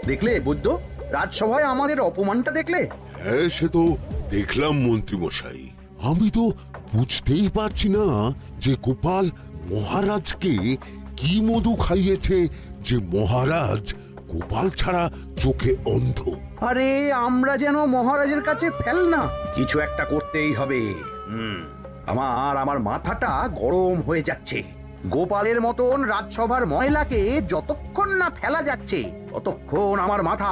দেখলে বৈদ্য, রাজসভায় আমাদের অপমানটা দেখলে? হ্যাঁ, সে তো দেখলাম মন্ত্রী মশাই। আমি তো বুঝতেই পারছি না যে গোপাল মহারাজকে কি মধু খাইয়েছে যে মহারাজ গোপাল ছাড়া চোখে অন্ধ। আরে আমরা যেন মহারাজের কাছে ফেল না, কিছু একটা করতেই হবে। আমার মাথাটা গরম হয়ে যাচ্ছে। গোপালের মতন রাজসভার ময়লাকে যতক্ষণ না ফেলা যাচ্ছে ততক্ষণ আমার মাথা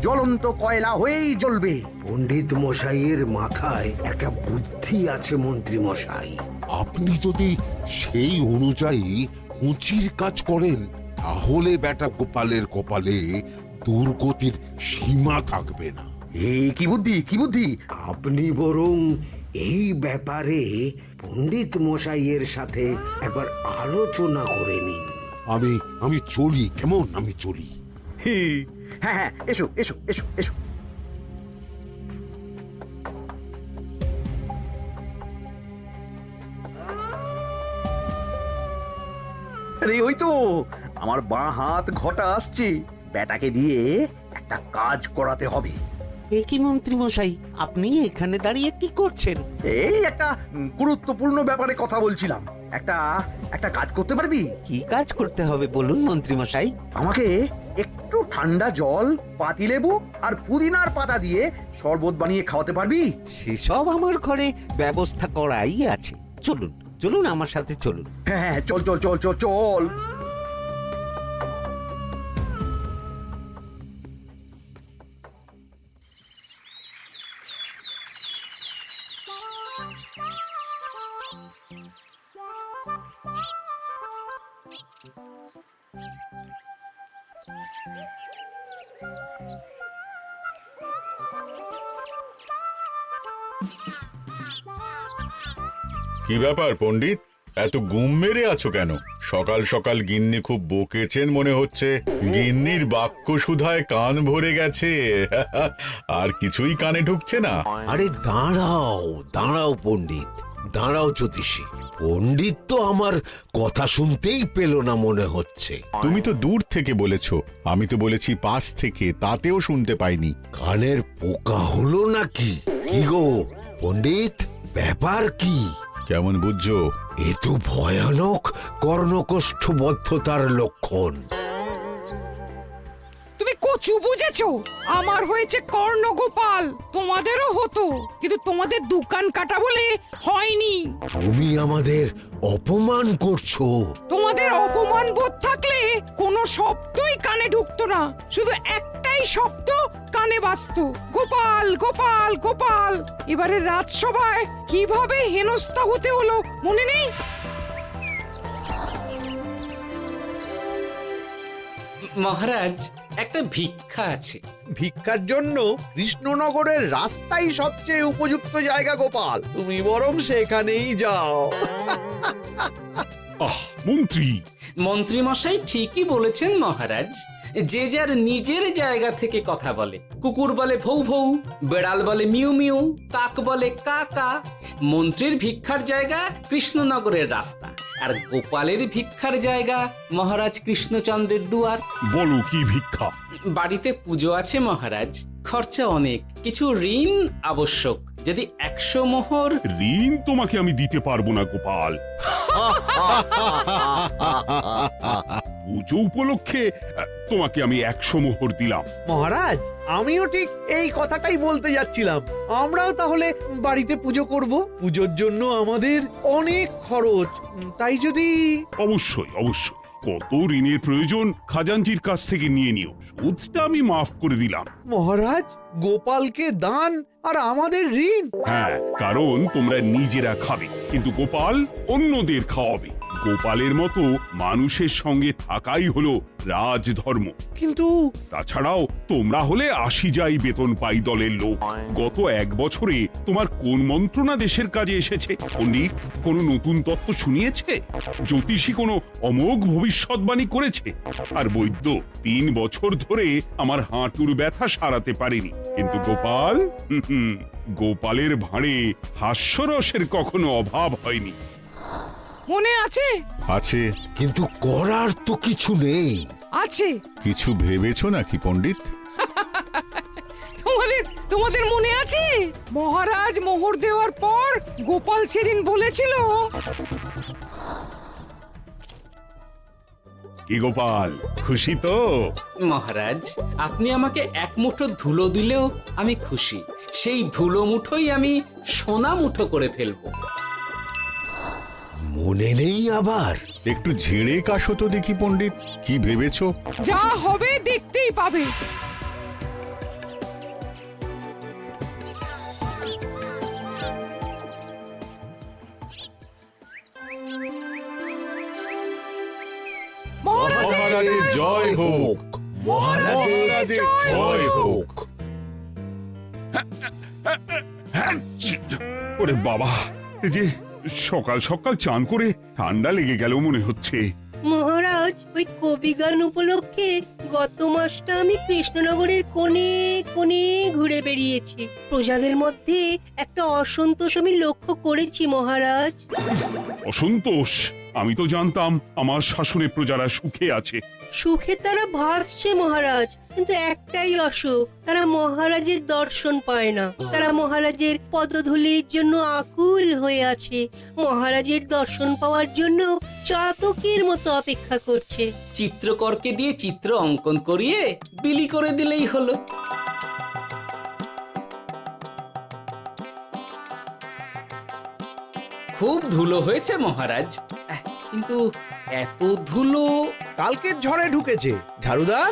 জ্বলন্ত কয়লা হয়েই জ্বলবে। পণ্ডিত মশাইয়ের মাথায় একটা বুদ্ধি আছে মন্ত্রী মশাই। আপনি যদি সেই অনুযায়ী উঁচির কাজ করেন তাহলে বেটা গোপালের কপালে দুর্গতির সীমা থাকবে না। এই কি বুদ্ধি, কি বুদ্ধি? আপনি বরং এই ব্যাপারে পণ্ডিত মশাইয়ের সাথে একবার আলোচনা করে নিন। আমি চলি, কেমন? আমি চলি। হ্যাঁ হ্যাঁ, এসো এসো এসো এসো। আরে ওই তো আমার বাঁ হাত ঘটা আসছে, বেটাকে দিয়ে একটা কাজ করাতে হবে। এ কি মন্ত্রী মশাই, আপনি এখানে দাঁড়িয়ে কি করছেন? এই একটা গুরুত্বপূর্ণ ব্যাপারে কথা বলছিলাম। একটা কাজ করতে পারবি? কি কাজ করতে হবে বলুন মন্ত্রী মশাই। আমাকে একটু ঠান্ডা জল, পাতিলেবু আর পুদিনার পাতা দিয়ে শরবত বানিয়ে খাওয়াতে পারবি? সেসব আমার ঘরে ব্যবস্থা করাই আছে। চলুন চলুন, আমার সাথে চলুন। হ্যাঁ হ্যাঁ, চল চল চল চল চল। কি ব্যাপার পণ্ডিত, এত গুম মেরে আছো কেন? সকাল সকাল গিন্নি খুব বকেছেন মনে হচ্ছে। গিন্নির বাক্য সুধায় কান ভরে গেছে, আর কিছুই কানে ঢুকছে না। আরে দাঁড়াও দাঁড়াও পণ্ডিত, দাঁড়াও জ্যোতিষী। পণ্ডিত তো আমার কথা শুনতেই পেল না মনে হচ্ছে। তুমি তো দূর থেকে বলেছো, আমি তো বলেছি পাশ থেকে, তাতেও শুনতে পাইনি। কানের পোকা হলো নাকি? কি গো পণ্ডিত, ব্যাপার কি? কেমন বুঝছো? এ তো ভয়ানক কর্ণকোষ্ঠবদ্ধতার লক্ষণ। তুমি কচু বুঝেছো? আমার হয়েছে কর্ণগোপাল, তোমাদেরও হতো, কিন্তু তোমাদের দোকান কাটা বলে হয়নি। তুমি আমাদের অপমান করছো। তোমাদের অপমান বোধ থাকলে কোনো শব্দই কানে ঢুকতো না, শুধু একটাই শব্দ কানে বাজতো, গোপাল গোপাল গোপাল। এবারে রাজসভায় কিভাবে হেনস্থা হতে হলো মনে নেই? মহারাজ, একটা ভিক্ষা আছে। ভিক্ষার জন্য কৃষ্ণনগরের রাস্তাই সবচেয়ে উপযুক্ত জায়গা গোপাল, তুমি বরং সেখানেই যাও। মন্ত্রী, মন্ত্রী মশাই ঠিকই বলেছেন মহারাজ। যে যার নিজের জায়গা থেকে কথা বলে। কুকুর বলে ভৌ ভৌ, বেড়াল বলে মিউ মিউ, কাক বলে কা কা। মন্ত্রীর ভিক্ষার জায়গা কৃষ্ণনগরের রাস্তা, আর গোপালের ভিক্ষার জায়গা মহারাজ কৃষ্ণচন্দ্রের দুয়ার। বলো কি ভিক্ষা? বাড়িতে পুজো আছে মহারাজ, খরচা অনেক, কিছু ঋণ আবশ্যক। যদি 100 মোহর। ঋণ তোমাকে আমি দিতে পারবো না গোপাল। পুজো উপলক্ষে তোমাকে আমি 100 মোহর দিলাম। মহারাজ, আমিও ঠিক এই কথাটাই বলতে যাচ্ছিলাম। আমরাও তাহলে বাড়িতে পুজো করব। পুজোর জন্য আমাদের অনেক খরচ, তাই যদি... অবশ্যই অবশ্যই, কত ঋণের প্রয়োজন খাজানজির কাছ থেকে নিয়ে নিও, সুদটা আমি মাফ করে দিলাম। মহারাজ, গোপালকে দান আর আমাদের ঋণ? হ্যাঁ, কারণ তোমরা নিজেরা খাবে, কিন্তু গোপাল অন্যদের খাওয়াবে। গোপালের মতো মানুষের সঙ্গে থাকাই হলো রাজধর্ম। কিন্তু তাছাড়াও তোমরা হলে 80 যাই বেতন পাই দলের লোক। গত 1 বছরে তোমার কোন মন্ত্রণা দেশের কাজে এসেছে? পণ্ডিত কোনো নতুন তত্ত্ব শুনিয়েছে? জ্যোতিষী কোনো অমোঘ ভবিষ্যৎবাণী করেছে? আর বৈদ্য 3 বছর ধরে আমার হাঁটুর ব্যথা সারাতে পারেনি। কিন্তু গোপাল, গোপালের ভাঁড়ে হাস্যরসের কখনো অভাব হয়নি। মনে আছে? আছে। কিন্তু করার তো কিছু নেই। আছে। কিছু ভেবেছো নাকি পণ্ডিত? তোমাদের মনে আছে মহারাজ মোহর দেওয়ার পর গোপাল সেদিন বলেছিল, কি গোপাল, খুশি তো? মহারাজ, আপনি আমাকে এক মুঠো ধুলো দিলেও আমি খুশি। সেই ধুলো মুঠোই আমি সোনা মুঠো করে ফেলবো। মনে নেই আবার? একটু ঝেড়ে কাশো তো দেখি পণ্ডিত, কি ভেবেছো? যা হবে দেখতেই পাবে। মহারাজের জয় হোক, মহারাজের জয় হোক। ওরে বাবা, এই যে সকাল সকাল চান করে ঠান্ডা লেগে গেল মনে হচ্ছে। মহারাজ, ওই কবি গান উপলক্ষে গত মাসটা আমি কৃষ্ণনগরের কোণে কোণে ঘুরে বেরিয়েছি। প্রজাদের মধ্যে একটা অসন্তোষ আমি লক্ষ্য করেছি মহারাজ। অসন্তোষ? আমি তো জানতাম আমার শাসনে প্রজারা সুখে আছে। সুখে তারা ভাসছে মহারাজ, কিন্তু একটাই অসুখ, তারা মহারাজের দর্শন পায় না। তারা মহারাজের পদধূলির জন্য আকুল হয়ে আছে, মহারাজের দর্শন পাওয়ার জন্য চাতকের মতো অপেক্ষা করছে। চিত্রকরকে দিয়ে চিত্র অঙ্কন করিয়ে বিলি করে দিলেই হলো। খুব ধুলো হয়েছে মহারাজ, কিন্তু এত ধুলো। কালকের ঝড়ে ঢুকেছে। ঝাড়ুদার,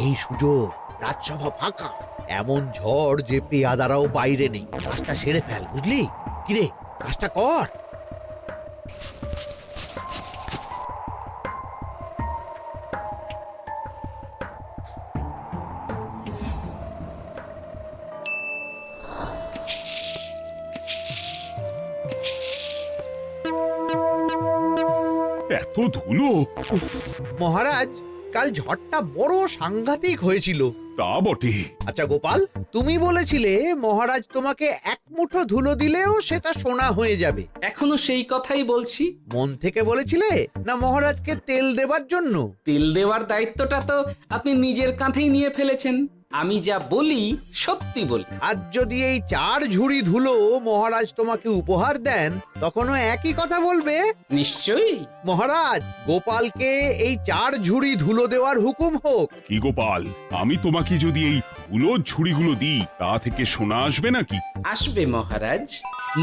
এই সুযোগ, রাজসভা ফাঁকা, এমন ঝড় যে পেয়াদারাও বাইরে নেই। কাজটা সেরে ফেল, বুঝলি? কিরে, কাজটা কর। এত ধুলো! উফ, মহারাজ, কাল ঝড়টা বড় সাংঘাতিক হয়েছিল। তা বটে। আচ্ছা গোপাল, তুমি বলেছিলে মহারাজ তোমাকে এক মুঠো ধুলো দিলেও সেটা সোনা হয়ে যাবে। এখনো সেই কথাই বলছি। মন থেকে বলেছিলে না মহারাজকে তেল দেবার জন্য? তেল দেওয়ার দায়িত্বটা তো আপনি নিজের কাঁধেই নিয়ে ফেলেছেন। আমি যা বলি সত্যি বলি। আজ যদি এই 4 ঝুড়ি ধুলো মহারাজ তোমাকে উপহার দেন, তখনও একই কথা বলবে? নিশ্চয়ই। মহারাজ, গোপালকে এই 4 ঝুড়ি ধুলো দেওয়ার হুকুম হোক। কি গোপাল, আমি তোমাকে যদি এই ধুলো ঝুড়িগুলো দিই, তা থেকে সোনা আসবে নাকি? আসবে মহারাজ,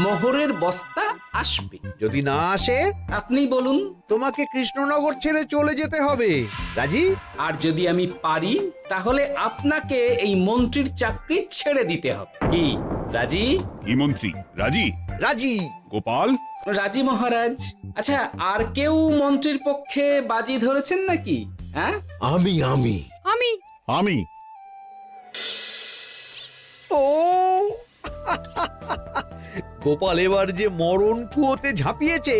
মোহরের বস্তা আসবে। যদি না আসে, আপনি বলুন। তোমাকে কৃষ্ণনগর ছেড়ে চলে যেতে হবে। রাজি? আর যদি আমি পারি, তাহলে আপনাকে এই মন্ত্রীর চাকরি ছেড়ে দিতে হবে। কি রাজি? কি মন্ত্রী, রাজি? রাজি। গোপাল? রাজি মহারাজ। আচ্ছা, আর কেউ মন্ত্রীর পক্ষে বাজি ধরেছেন নাকি? হ্যাঁ, আমি আমি আমি আমি। ও গোপাল এবার যে মরণ কুয়োতে ঝাঁপিয়েছে,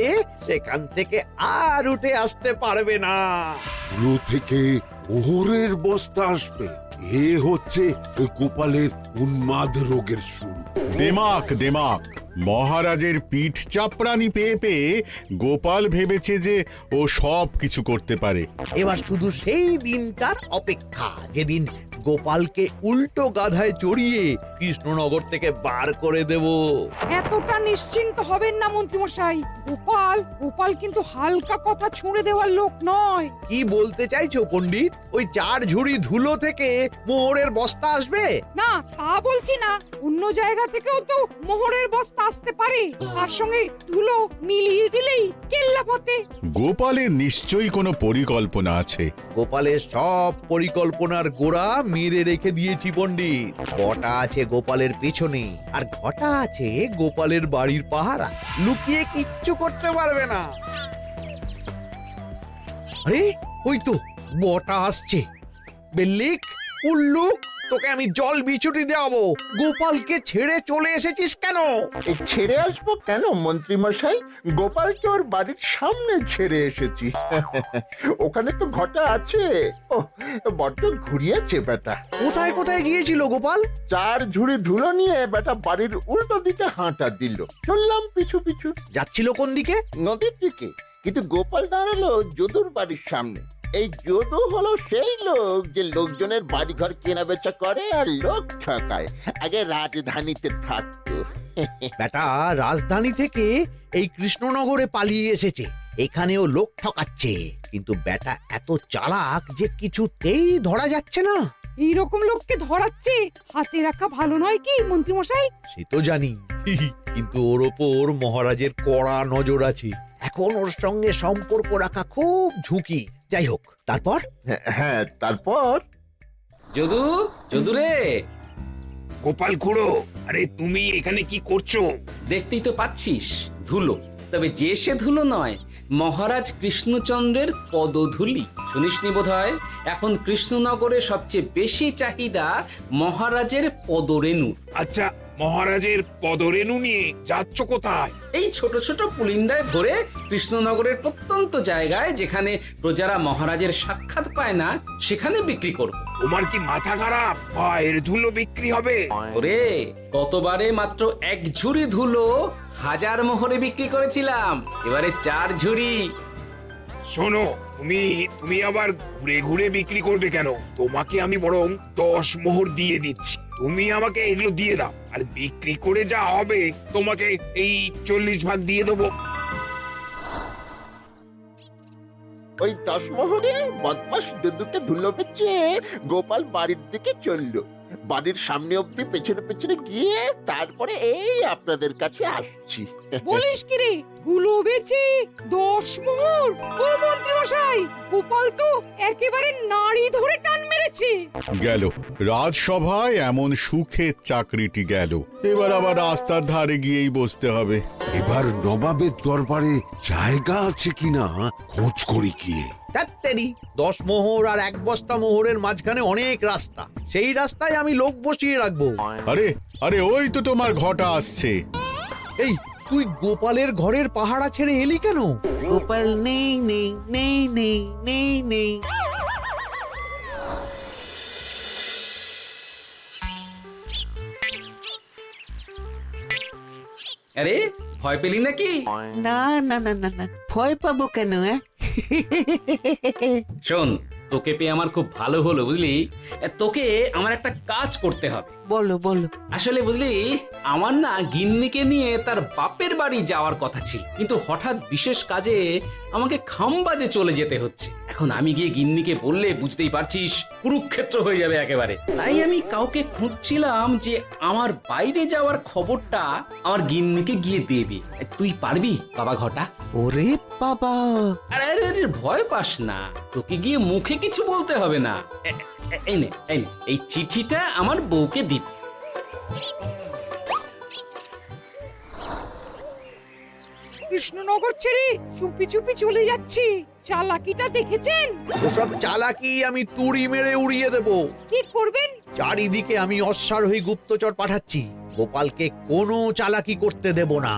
সেখান থেকে আর উঠে আসতে পারবে না। কুলো থেকে মোহরের বস্তা আসবে, এ হচ্ছে গোপালের উন্মাদ রোগের শুরু। দেমাক দেমাক, মহারাজের পিঠ চাপড়ানি পেয়ে পেয়ে গোপাল ভেবেছে যে ও সব কিছু করতে পারে। এবার শুধু সেই দিনটার অপেক্ষা, যেদিন গোপালকে উল্টো গাধায় চড়িয়ে কৃষ্ণনগর থেকে বার করে দেব। এতটা নিশ্চিন্ত হবেন না মন্ত্রীমশাই। গোপাল কিন্তু হালকা কথা ছুঁড়ে দেওয়ার লোক নয়। কি বলতে চাইছো পণ্ডিত? ওই 4 ঝুড়ি ধুলো থেকে মোহরের বস্তা আসবে? না, তা বলছি না। অন্য জায়গা থেকেও তো মোহরের বস্তা আসতে পারে। তার সঙ্গে ধুলো মিলিয়ে দিলেই কেল্লাফতে। গোপালের নিশ্চয়ই কোনো পরিকল্পনা আছে। গোপালের সব পরিকল্পনার গোড়া মেরে রেখে দিয়েছি পণ্ডিত। বটা আছে গোপালের পেছনে, আর ঘটা আছে গোপালের বাড়ির পাহারা। লুকিয়ে কিচ্ছু করতে পারবে না। আরে ওই তো বটা আসছে। বেল্লিক, উল্লুক, তোকে আমি জল বিছুটি দেওয়াবো। গোপালকে ছেড়ে চলে এসেছিস কেন? ছেড়ে আসবো কেন মন্ত্রী মশাই? গোপালকে ওর বাড়ির সামনে ছেড়ে এসেছি। ওখানে তো ঘটা আছে। ও বড্ড ঘুরিয়েছে বেটা। কোথায় কোথায় গিয়েছিল গোপাল? 4 ঝুড়ি ধুলো নিয়ে বেটা বাড়ির উল্টো দিকে হাঁটা দিল। চললাম পিছু পিছু যাচ্ছিল কোন দিকে? নদীর দিকে, কিন্তু গোপাল দাঁড়ালো যদুর বাড়ির সামনে। এই যদু হলো সেই লোক যে লোকজনের বাড়িঘর কেনা বেচা করে আর লোক ঠকায়। আগে রাজধানীতে থাকতো। বেটা রাজধানী থেকে এই কৃষ্ণনগরে পালিয়ে এসেছে, এখানেও লোক ঠকাচ্ছে। কিন্তু বেটা এত চালাক যে কিছুতেই ধরা যাচ্ছে না। এইরকম লোককে ধরাচ্ছে হাতে রাখা ভালো নয় কি মন্ত্রী মশাই? সে তো জানি, কিন্তু ওর ওপর মহারাজের কড়া নজর আছে। এখন ওর সঙ্গে সম্পর্ক রাখা খুব ঝুঁকি। যাই হোক, তারপর? হ্যাঁ, তারপর যদু, যদু রে, গোপাল খুড়ো, আরে তুমি এখানে কি করছো? দেখতেই তো পাচ্ছিস ধুলো। তবে যে সে ধুলো নয়, মহারাজ কৃষ্ণচন্দ্রের পদধূলি। শুনিসনি বোধহয় এখন কৃষ্ণনগরে সবচেয়ে বেশি চাহিদা মহারাজের পদরেণু। আচ্ছা, মহারাজের পদরেণু নিয়ে যাচ্ছ কোথায়? এই ছোট ছোট পুলিন্দায় ভরে কৃষ্ণনগরের প্রত্যন্ত জায়গায় যেখানে প্রজারা মহারাজের সাক্ষাৎ পায় না সেখানে বিক্রি করব। তোমার কি মাথা খারাপ? পায়ের ধুলো বিক্রি হবে? ওরে, গতবারে মাত্র 1 ঝুড়ি ধুলো 1000 মোহরে বিক্রি করেছিলাম, এবারে 4 ঝুড়ি। শোনো, তুমি আবার ঘুরে ঘুরে বিক্রি করবে কেন? তোমাকে আমি বরং 10 মোহর দিয়ে দিচ্ছি। তুমি আমাকে এগুলো দিয়ে দাও, আর বিক্রি করে যা হবে তোমাকে এই 40 ভাগ দিয়ে দেবো। ওই 10 মোহরে বদমাস যদুকে ধুলো বেচে গোপাল বাড়ির দিকে চললো। বাড়ির সামনে অব্দি পেছনে পেছনে গিয়ে তারপরে এই আপনাদের কাছে আসছি। বলিস কি রে, ধুলো বেচে 10 মোহর? ও মন্ত্রী মশাই, গোপাল তো একেবারে নাড়ি ধরে টান মেরেছে। গেল রাজসভায় এমন সুখের চাকরিটি গেল। এবার আবার রাস্তার ধারে গিয়েই বসতে হবে। এবার নবাবের দরবারে জায়গা আছে কিনা খোঁজ করি গিয়ে। ধ্যাত্তেরি, 10 মোহর আর 1 বস্তা মোহরের মাঝখানে অনেক রাস্তা। সেই রাস্তায় আমি লোক বসিয়ে রাখবো। আরে আরে, ওই তো তোমার ঘটা আসছে। এই, তুই গোপালের ঘরের পাহারা ছেড়ে এলি কেন? গোপাল নেই নেই নেই নেই নেই নেই। আরে, ভয় পেলি নাকি? না না না না না, ভয় পাবো কেন? শোন, তোকে পেয়ে আমার খুব ভালো হলো বুঝলি। তোকে আমার একটা কাজ করতে হবে। বলো বলো। আসলে বুঝলি, আমার না গিন্নিকে নিয়ে তার বাপের বাড়ি যাওয়ার কথা ছিল, কিন্তু হঠাৎ বিশেষ কাজে আমাকে খামবাজে চলে যেতে হচ্ছে। এখন আমি গিয়ে গিন্নিকে বললে বুঝতেই পারছিস কুরুক্ষেত্র হয়ে যাবে একেবারে। তাই আমি কাউকে খুঁজছিলাম যে আমার বাইরে যাওয়ার খবরটা আমার গিন্নিকে গিয়ে দেবে। তুই পারবি বাবা ঘটা? ওরে বাবা! আরে আরে আরে, ভয় পাস না, তোকে গিয়ে মুখে কিছু বলতে হবে না। এই নে, এই চিঠিটা আমার বউকে দিবি। কৃষ্ণনগর ছেড়ে চুপি চুপি চলে যাচ্ছি, চালাকিটা দেখেছেন? ওসব চালাকি আমি তুড়ি মেরে উড়িয়ে দেব। কি করবেন? চারিদিকে আমি অশ্বারোহী গুপ্তচর পাঠাচ্ছি। গোপালকে কোনো চালাকি করতে দেব না।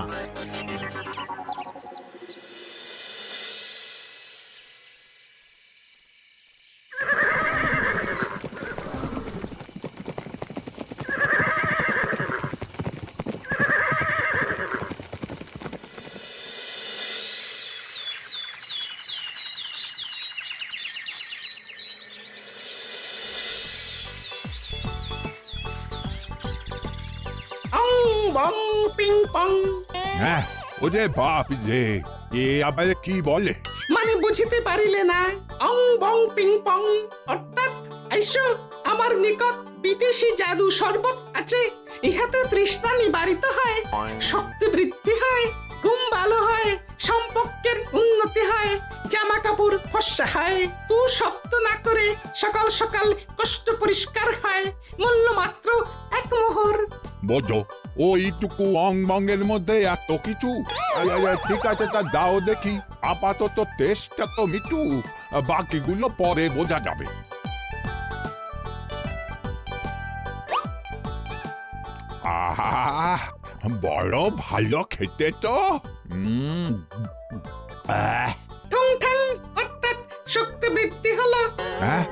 অং বং পিং পং। হ্যাঁ, ওরে বাপ রে, এ আবার কি বলে? মানে বুঝিতে পারিলে না? অং বং পিং পং অর্থাৎ আইসো আমার নিকট বিদেশি জাদু শরবত আছে। ইহাতে তৃষ্ণা নিবারিত হয়, শক্তি বৃদ্ধি হয়, ঘুম ভালো হয়, সম্পর্কের উন্নতি হয়, জামা কাপড় ফর্সা হয়, তু শব্দ না করে সকাল সকাল কষ্ট পরিষ্কার হয়। মূল্য মাত্র 1 মোহর। বোঝো, ওইটুকু অং বঙ্গের মধ্যে এত কিছু? ঠিক আছে, তা দাও দেখি। আপাতত টেস্টটা তো মিটুক, বাকিগুলো পরে বোঝা যাবে। বড় ভালো খেতে তো আহ, ঠং ঠং অর্থাৎ শক্তি বৃদ্ধি হলো। হ্যাঁ,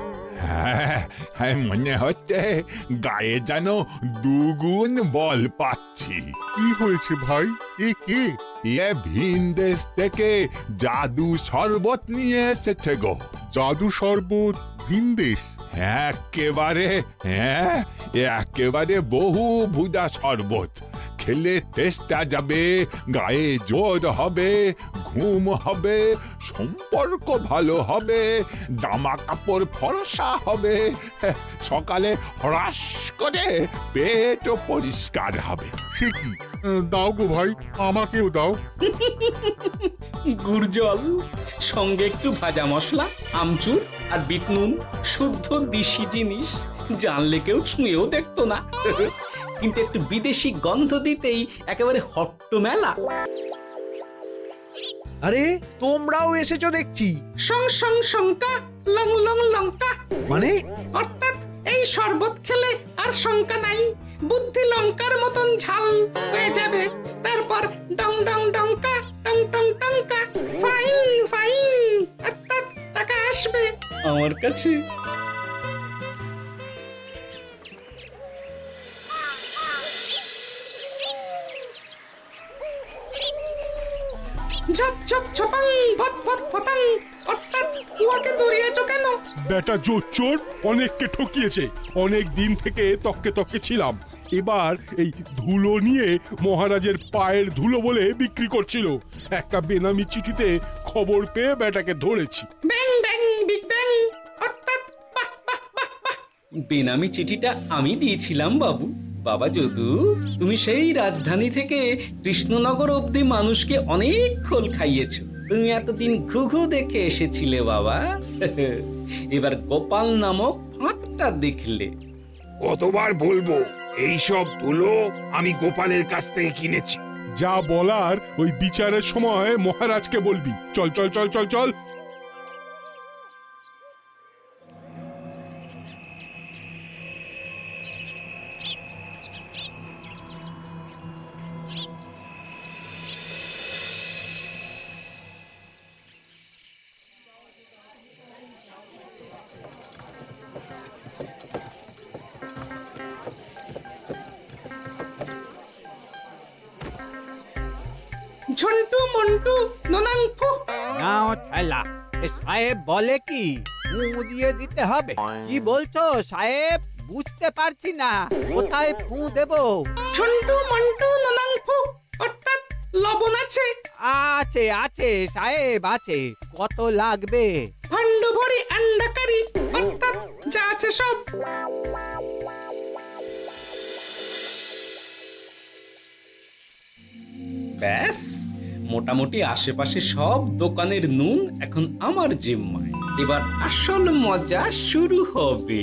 হ্যাঁ, মনে হচ্ছে গায়ে যেন দুগুণ বল পাচ্ছি। কি হয়েছে ভাই? এ কে? এ ভিন দেশ থেকে জাদু শরবত নিয়ে এসেছে গো। জাদু শরবত ভিন দেশ? একেবারে বহু ভুজা শরবত। খেলে তেষ্টা যাবে, গায়ে জোর হবে, ঘুম হবে, সম্পর্ক ভালো হবে, জামা কাপড় ফর্সা হবে, সকালে হ্রাস করে পেটও পরিষ্কার হবে। সে কি? দাও গো ভাই, আমাকেও দাও। গুড় জল, সঙ্গে একটু ভাজা মশলা, আমচুর আর বিট নুন, শুদ্ধ দেশি জিনিস। জানলে কেউ ছুঁয়েও দেখতো না, কিন্তু একটু বিদেশি গন্ধ দিতেই একেবারে হট্ট মেলা। আরে তোমরাও এসেছো দেখছি। সং সং শঙ্কা, লং লং লঙ্কা। মানে অর্থাৎ এই শরবত খেলে আর শঙ্কা নাই, বুদ্ধি লঙ্কার মতন ঝাল হয়ে যাবে। তারপর ডং ডং ডঙ্কা, টং টং টঙ্কা, ফাইন ফাইন, অর্থাৎ টাকা আসবে আমার কাছে। ঝপ ঝপ ঝপাং, ভট ভট ফটাং, অর্থাৎ উহাকে দৌড়িয়েছো কেন? বেটা জোচ্চোর অনেককে ঠকিয়েছে। অনেক দিন থেকে তককে তককে ছিলাম। এবার এই ধুলো নিয়ে মহারাজের পায়ের ধুলো বলে বিক্রি করছিল। একটা বেনামি চিঠিতে খবর পেয়ে বেটাকে ধরেছি। ব্যাং ব্যাং বিগ ব্যাং, অর্থাৎ বাহ বাহ বাহ বাহ। বেনামি চিঠিটা আমি দিয়েছিলাম বাবু। বাবা যদু, তুমি সেই রাজধানী থেকে কৃষ্ণনগর অবধি মানুষকে অনেক খোল খাইয়েছো। তুমি এতদিন ঘুঘু দেখে এসেছিলে বাবা, এবার গোপাল নামক ফাঁদটা দেখলে। কতবার বলবো এইসব ধুলো আমি গোপালের কাছ থেকে কিনেছি। যা বলার ওই বিচারের সময় মহারাজকে বলবি। চল চল চল চল চল। ঝন্টু মন্টু ননাংফু। নাও ঠেলা। সাহেব বলে কি ফু দিয়ে দিতে হবে? কি বলছো সাহেব? বুঝতে পারছি না, কোথায় ফু দেব? ঝন্টু মন্টু ননাংফু, অর্থাৎ লবণ আছে? আছে আছে সাহেব আছে। কত লাগবে? ভান্ড ভরি আন্ডাকারি, অর্থাৎ যা আছে সব। ব্যাস, মোটামুটি আশেপাশে সব দোকানের নুন এখন আমার জিম্মায়। এবার আসল মজা শুরু হবে।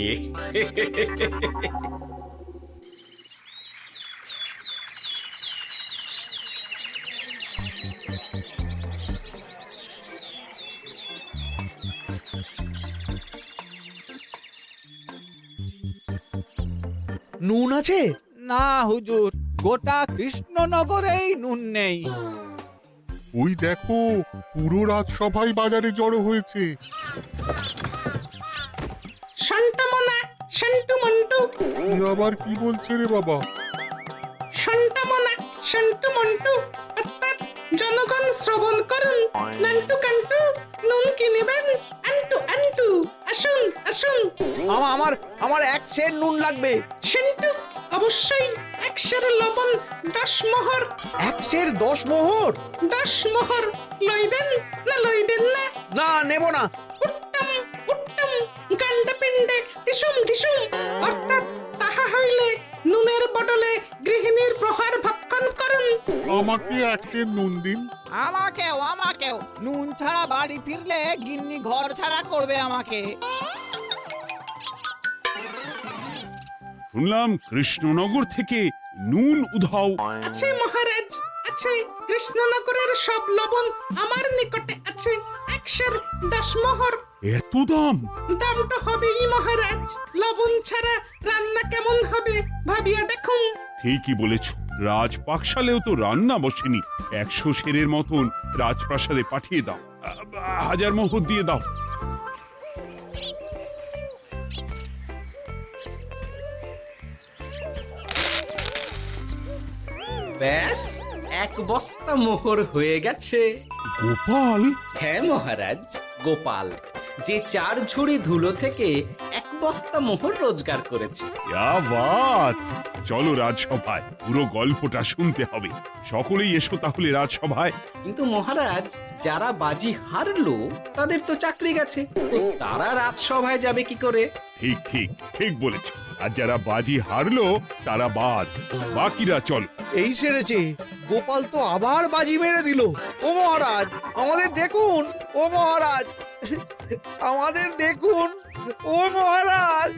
নুন আছে? না হুজুর, গোটা কৃষ্ণনগরেই নুন নেই। ওই দেখো, পুরো রাজসভাই বাজারে জড়ো হয়েছে। শান্তামনা, শান্টু মন্টু। এ আবার কি বলছে রে বাবা? শান্তামনা, শান্টু মন্টু, অর্থাৎ জনগণ শ্রবণ করুন। নান্টু কান্টু, নুন কি নেবেন? আন্টু আন্টু, আসুন আসুন। আমার আমার এক সের নুন লাগবে। শান্টু, অবশ্যই 100 লবণ 10 মোহর। 100 10 মোহর? 10 মোহর লইবেন না লইবেন না? না, নেব না। উত্তম উত্তম, গান্ডা পিণ্ডে ঢিসুম ঢিসুম, অর্থাৎ তাহা হইলে নুনের বদলে গৃহিণীর প্রহার ভক্ষণ করুন। আমাকে 100 নুন দিন। আমাকেও আমাকেও। নুন ছাড়া বাড়ি ফিরলে গিন্নি ঘর ছাড়া করবে আমাকে। শুনলাম কৃষ্ণনগর থেকে নুন উধাও। আছে মহারাজ, আছে। কৃষ্ণনগরের সব লবণ আমার নিকটে আছে। 110 মোহর। এত দাম? দাম তো হবেই মহারাজ। লবণ ছাড়া রান্না কেমন হবে ভাবিয়া দেখুন। ঠিকই বলেছ। রাজপাকশালেও তো রান্না বসেনি। 100 সেরের মতন রাজপ্রাসাদে পাঠিয়ে দাও। 1000 মোহর দিয়ে দাও। ব্যাস 1 বস্তা মোহর হয়ে গেছে। গোপাল, হ্যাঁ মহারাজ, গোপাল যে 4 ঝুড়ি ধুলো থেকে 1 বস্তা মোহর রোজগার করেছে। ইয়া বাত! চলো রাজসভায়, পুরো গল্পটা শুনতে হবে। সকলেই এসো তাহলে রাজসভায়। কিন্তু মহারাজ, যারা বাজি হারলো তাদের তো চাকরি গেছে, তো তারা রাজসভায় যাবে কি করে? ঠিক ঠিক ঠিক বলেছ। আর যারা বাজি হারলো তারা বাদ, বাকিরা চলো। এই সেরেছে, গোপাল তো আবার বাজি মেরে দিল। ও মহারাজ, আমাদের দেখুন। ও মহারাজ, আমাদের দেখুন। ও মহারাজ।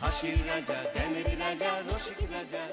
হাসির রাজা, জ্ঞানের রাজা, রসিক রাজা।